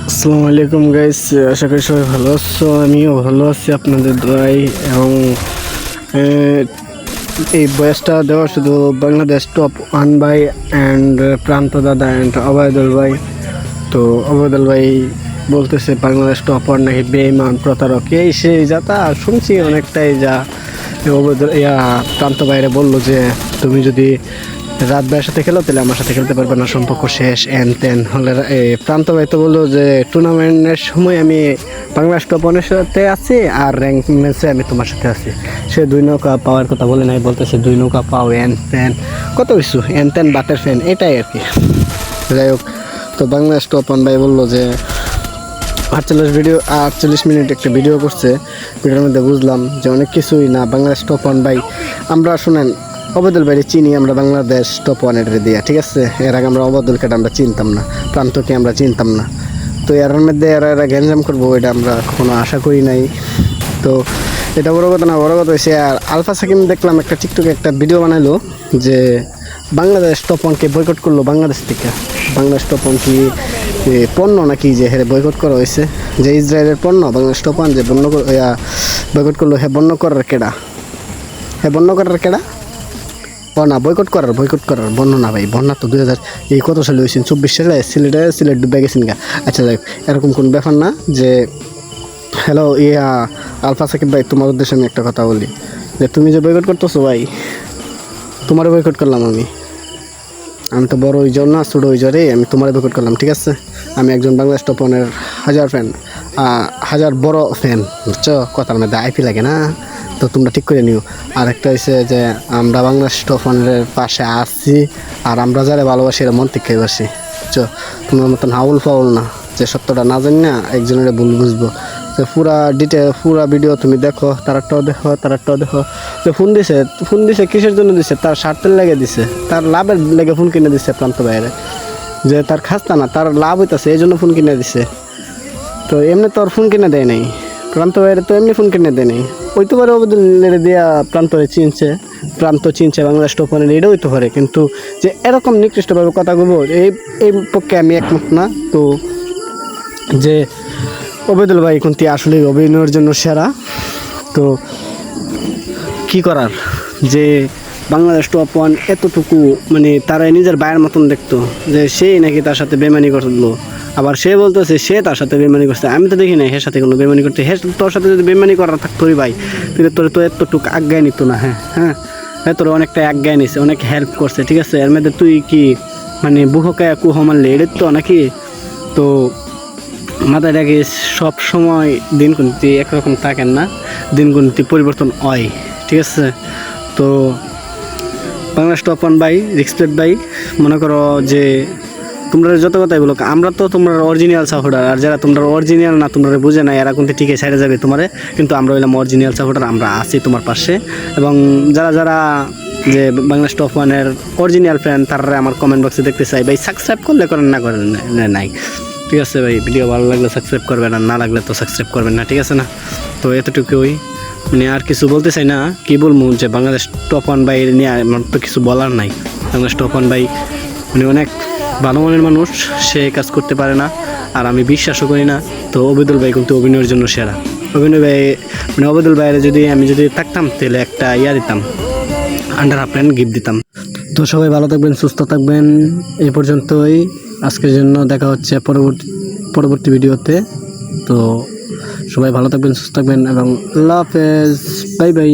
আসসালামু আলাইকুম গাইস, আশা করি সবাই ভালো আছো। আমিও ভালো আছি আপনাদের দোয়ায়। এবং আহ, এই বয়সটা দেওয়া শুধু বাংলাদেশ টপ ওয়ান ভাই অ্যান্ড প্রান্ত দাদা অ্যান্ড অভয়দুল ভাই। তো অভয়দুল ভাই বলতেছে বাংলাদেশ টপ ওয়ান নাকি বেঈমান প্রতারক এই সেই যা তা শুনছি অনেকটাই। যা অভয়দুল প্রান্ত বাইরে বললো যে তুমি যদি রাত ভাইয়ের সাথে খেলো তাহলে আমার সাথে খেলতে পারবে না, সম্পর্ক শেষ এন তেন হলে। প্রান্ত ভাই তো বললো যে টুর্নামেন্টের সময় আমি বাংলাদেশ টপ ওয়ানের সাথে আছি আর র্যাঙ্ক ম্যাচে আমি তোমার সাথে আছি। সে 2 নৌকা পাওয়ার কথা বলে নাই, বলতেছে 2 নৌকা পাও এন তেন কত কিছু এন তেন বাটের ফ্যান এটাই আর কি। যাই হোক, তো বাংলাদেশ টপ ওয়ান ভাই বললো যে 48 মিনিট একটা ভিডিও করছে। ভিডিওর মধ্যে বুঝলাম যে অনেক কিছুই না। বাংলাদেশ টপ ওয়ান ভাই আমরা শুনেন অবদুল বাইরে চিনি আমরা বাংলাদেশ টপ ওয়ানের দিয়া, ঠিক আছে। এর আগে আমরা অবদুলকে আমরা চিনতাম না, প্রান্তকে আমরা চিনতাম না। তো এর মধ্যে এরা গ্যাঞ্জাম করবো এটা আমরা কখনো আশা করি নাই। তো এটা বড় কথা না, বড় কথা হয়েছে আর আলফা সাকিম দেখলাম একটা টিকটকে একটা ভিডিও বানাইলো যে বাংলাদেশ টপ ওয়ানকে বয়কট করলো বাংলাদেশ থেকে। বাংলাদেশ টপ ওয়ান কি পণ্য নাকি যে হেরে বয়কট করা হয়েছে, যে ইসরায়েলের পণ্য বাংলাদেশ টপ ওয়ান যে বয়কট করলো। হ্যাঁ বন্য করার কেডা, হ্যাঁ বন্য করার কেডা না বয়কট করার বন্য না ভাই। বন্যা তো 2000 কত সালে হয়েছেন 24 সালে সিলেট ডুবে গেছেন গা। আচ্ছা যাই, এরকম কোন ব্যাপার না যে হ্যালো আলফা সাকিব ভাই, তোমার উদ্দেশ্যে আমি একটা কথা বলি যে তুমি যে বয়কট করতেছো ভাই, তোমারও বয়কট করলাম আমি তো বড় ওই জন না, ছোটো ওই জরে আমি তোমার বয়কট করলাম, ঠিক আছে। আমি একজন বাংলাদেশ টপ ওয়ানের হাজার বড় ফ্যান, বুঝছো। কথার মধ্যে আইপি লাগে না, তো তোমরা ঠিক করে নিও। আর একটা হচ্ছে যে আমরা বাংলাদেশ টপ ওয়ানের পাশে আসছি আর আমরা যারা ভালোবাসি এরা মন থেকে বাসি, বুঝছো। তোমার মতন হাউল ফাউল না যে সত্যটা না জানি না একজনের ভুল বুঝবো। তো পুরা ভিডিও তুমি দেখো, তারটাও দেখো। যে ফোন দিছে কিসের জন্য দিছে? তার স্বার্থের লেগে দিছে, তার লাভের লেগে ফোন কিনে দিছে প্রান্ত বাইরে, যে তার খাস্তা না তার লাভ হইতেছে এই জন্য ফোন কিনে দিছে। তো এমনি তো আর ফোন কিনে দেয় নাই প্রান্ত বাইরে, তো এমনি ফোন কিনে দেয় নাই। হইতে পারে অবদুলের দিয়া প্রান্ত চিনছে বাংলাদেশ টপ ওয়ানের, এটাও হইতে পারে। কিন্তু যে এরকম নিকৃষ্টভাবে কথা বলবো এই পক্ষে আমি একমত না। তো যে অবেদুল ভাই কিন্তু আসলে অভিনয়ের জন্য সেরা। তো কি করার, যে বাংলাদেশ টপ ওয়ান এতটুকু মানে তারাই নিজের ভাইয়ের মতন দেখতো, যে সেই নাকি তার সাথে বেমানি করলো। আবার সে বলতেছে সে তার সাথে বেমানি করছে, আমি তো দেখি না এর সাথে কোনো বেমানি করতে। তোর সাথে যদি বেমানি করার থাকতো ভাই, তাহলে তোর তো এতটুকু আজ্ঞায় নিত না। হ্যাঁ তোর অনেকটা আজ্ঞায় নিছে, অনেক হেল্প করছে, ঠিক আছে। এর মধ্যে তুই কি মানে বুহকায় কুহ মারলে এটা তো নাকি। তো মাথায় রাখি সব সময় দিনগুণতি একরকম থাকেন না, দিনগুণতি পরিবর্তন হয়, ঠিক আছে। তো বাংলাদেশ টপ ওয়ান ভাই, রেসপেক্ট ভাই, মনে করো যে তোমরা যত কথাই বলো আমরা তো তোমরা অরিজিনাল সাপোর্টার, আর যারা তোমরা অরিজিনাল না তোমরা বুঝে না এরা কিন্তু ঠিকই সাইডে যাবে তোমারে, কিন্তু আমরা হইলাম অরিজিনাল সাপোর্টার, আমরা আছি তোমার পাশে। এবং যারা যে বাংলাদেশ টপ ওয়ানের অরিজিনাল ফ্যান তারা আমার কমেন্ট বক্সে দেখতে চাই ভাই, সাবস্ক্রাইব করলে করেন না করেন নাই, ঠিক আছে ভাই। ভিডিও ভালো লাগলে সাবস্ক্রাইব করবেন, আর না লাগলে তো সাবস্ক্রাইব করবেন না, ঠিক আছে না। তো এতটুকুই, মানে আর কিছু বলতে চাই না। কি বলবো যে বাংলাদেশ টপ ওয়ান ভাই নিয়ে আমার তো কিছু বলার নাই। বাংলাদেশ টপ ওয়ান ভাই মানে অনেক ভালো মনের মানুষ, সে কাজ করতে পারে না আর আমি বিশ্বাসও করি না। তো অবেদুল ভাই কিন্তু অভিনয়ের জন্য সেরা। অভিনয় ভাই মানে অবেদুল ভাইয়ের আমি যদি থাকতাম তাহলে একটা দিতাম, আন্ডার হাফ প্যান্ট গিফট দিতাম। তো সবাই ভালো থাকবেন, সুস্থ থাকবেন। এই পর্যন্তই আজকের জন্য, দেখা হচ্ছে পরবর্তী ভিডিওতে। তো সবাই ভালো থাকবেন, সুস্থ থাকবেন এবং আল্লাহ হাফেজ, বাই বাই।